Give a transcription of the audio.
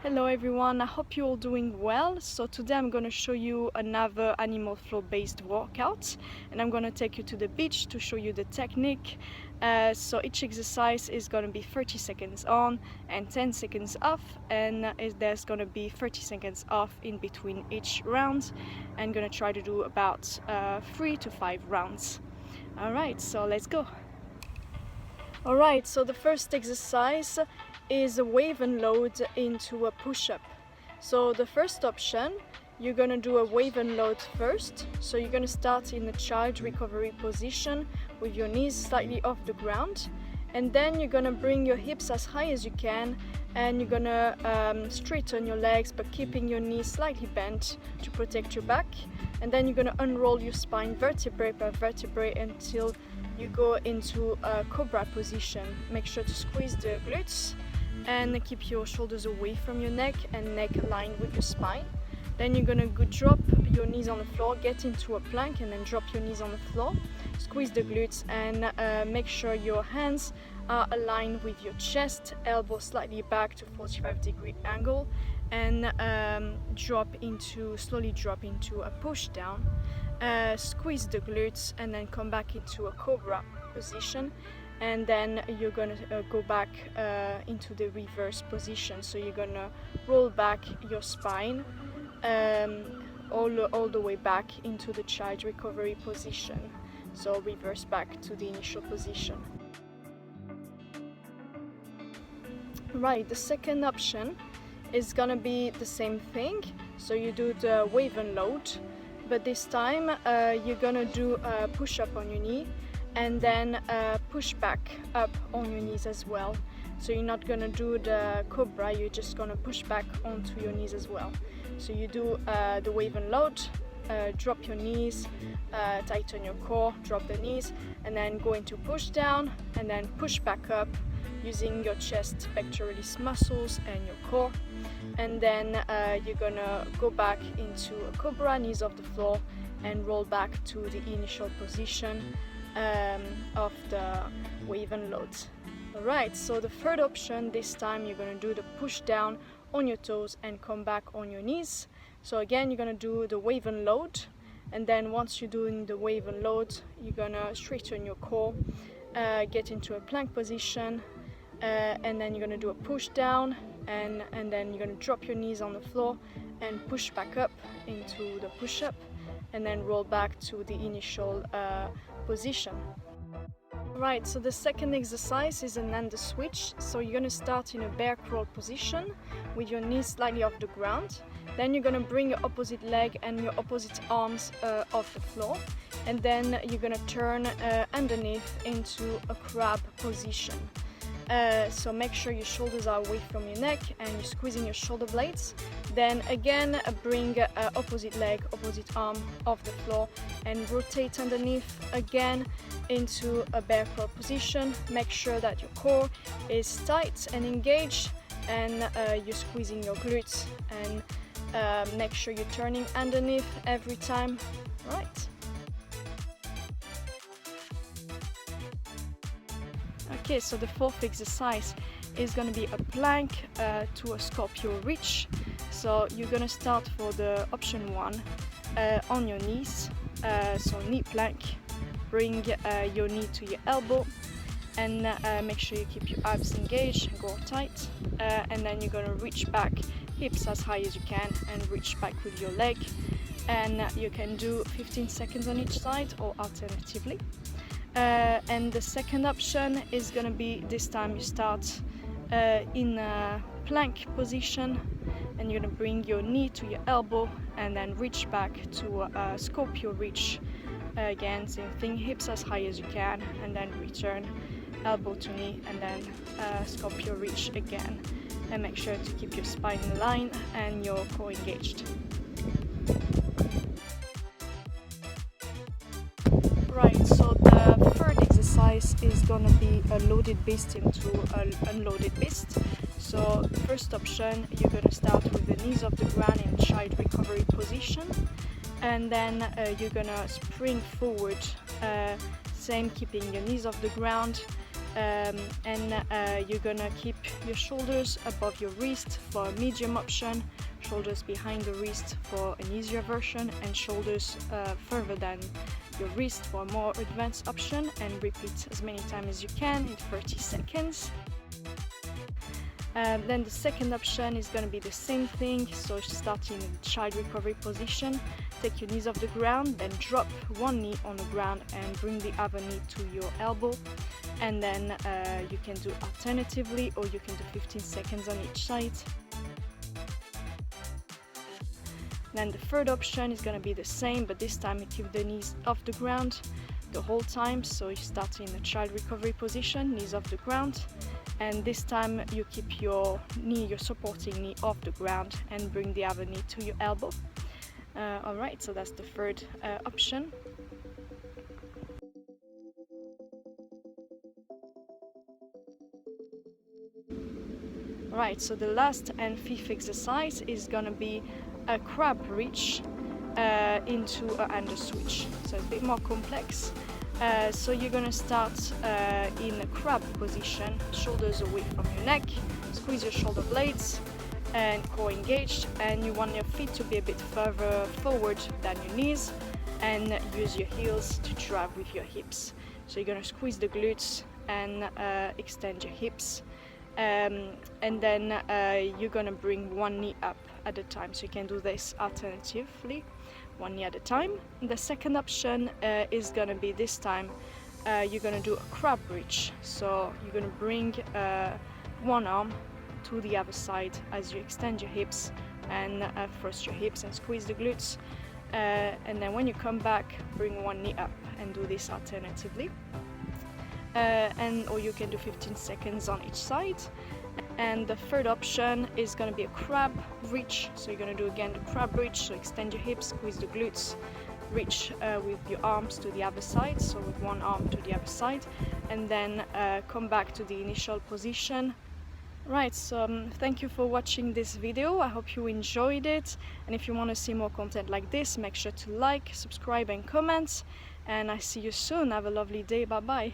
Hello everyone, I hope you're all doing well. So today I'm going to show you another animal flow based workout, and I'm going to take you to the beach to show you the technique. So each exercise is going to be 30 seconds on and 10 seconds off, and there's going to be 30 seconds off in between each round. I'm going to try to do about 3 to 5 rounds. Alright, so let's go. Alright, so the first exercise is a wave and load into a push-up. So the first option, you're gonna do a wave and load first. So you're gonna start in a child recovery position with your knees slightly off the ground, and then you're gonna bring your hips as high as you can, and you're gonna straighten your legs but keeping your knees slightly bent to protect your back, and then you're gonna unroll your spine vertebrae by vertebrae until you go into a cobra position. Make sure to squeeze the glutes and keep your shoulders away from your neck and neck aligned with your spine. Then you're gonna go drop your knees on the floor, get into a plank, and then drop your knees on the floor. Squeeze the glutes and make sure your hands are aligned with your chest, elbows slightly back to 45-degree angle, and slowly drop into a push down. Squeeze the glutes and then come back into a cobra position, and then you're gonna go back into the reverse position. So you're gonna roll back your spine all the way back into the child recovery position. So reverse back to the initial position. Right, the second option is gonna be the same thing. So you do the wave and load, but this time you're gonna do a push-up on your knee and then push back up on your knees as well. So you're not gonna do the cobra, you're just gonna push back onto your knees as well. So you do the wave and load, drop your knees, tighten your core, drop the knees, and then go into push down and then push back up using your chest, pectoralis muscles and your core. And then you're gonna go back into a cobra, knees off the floor, and roll back to the initial position of the wave and load. Alright, so the third option, this time you're gonna do the push down on your toes and come back on your knees. So again, you're gonna do the wave and load, and then once you're doing the wave and load, you're gonna straighten your core, get into a plank position, and then you're gonna do a push down, and then you're gonna drop your knees on the floor and push back up into the push-up, and then roll back to the initial position. Right, so the second exercise is an under switch. So you're gonna start in a bear crawl position with your knees slightly off the ground. Then you're gonna bring your opposite leg and your opposite arms off the floor, and then you're gonna turn underneath into a crab position. So make sure your shoulders are away from your neck and you're squeezing your shoulder blades. Then again, bring opposite leg, opposite arm off the floor and rotate underneath again into a bear crawl position. Make sure that your core is tight and engaged, and you're squeezing your glutes, and make sure you're turning underneath every time. Right. Okay, so the fourth exercise is going to be a plank to a scorpio reach. So you're going to start for the option 1 on your knees, so knee plank. Bring your knee to your elbow, and make sure you keep your abs engaged, go tight, and then you're going to reach back, hips as high as you can, and reach back with your leg. And you can do 15 seconds on each side or alternatively. And the second option is going to be, this time you start in a plank position, and you're going to bring your knee to your elbow and then reach back to a scorpio reach. Again, same thing, hips as high as you can, and then return elbow to knee, and then scorpio reach again. And make sure to keep your spine in line and your core engaged. Right, so the third exercise is gonna be a loaded beast into an unloaded beast. So first option, you're gonna start with the knees off the ground in child recovery position, and then you're gonna spring forward, same, keeping your knees off the ground, You're gonna keep your shoulders above your wrist for a medium option, shoulders behind the wrist for an easier version, and shoulders further than your wrist for a more advanced option, and repeat as many times as you can in 30 seconds. Then the second option is going to be the same thing, so start in a child recovery position, take your knees off the ground, then drop one knee on the ground and bring the other knee to your elbow, and then you can do alternatively, or you can do 15 seconds on each side. Then the third option is going to be the same, but this time you keep the knees off the ground the whole time, so you start in a child recovery position, knees off the ground, and this time you keep your knee, your supporting knee off the ground, and bring the other knee to your elbow. Alright, so that's the third option. Right, so the last and fifth exercise is gonna be a crab reach into a under switch, so it's a bit more complex. So you're gonna start in a crab position, shoulders away from your neck, squeeze your shoulder blades and core engaged, and you want your feet to be a bit further forward than your knees, and use your heels to drive with your hips. So you're gonna squeeze the glutes and extend your hips, and then you're gonna bring one knee up at a time, so you can do this alternatively, one knee at a time. The second option is gonna be, this time you're gonna do a crab reach, so you're gonna bring one arm to the other side as you extend your hips and thrust your hips and squeeze the glutes, and then when you come back, bring one knee up and do this alternatively, or you can do 15 seconds on each side. And the third option is going to be a crab reach, so you're going to do again the crab reach, so extend your hips, squeeze the glutes, reach with your arms to the other side, so with one arm to the other side, and then come back to the initial position. Right, so thank you for watching this video. I hope you enjoyed it, and if you want to see more content like this, make sure to like, subscribe and comment, and I see you soon. Have a lovely day. Bye bye.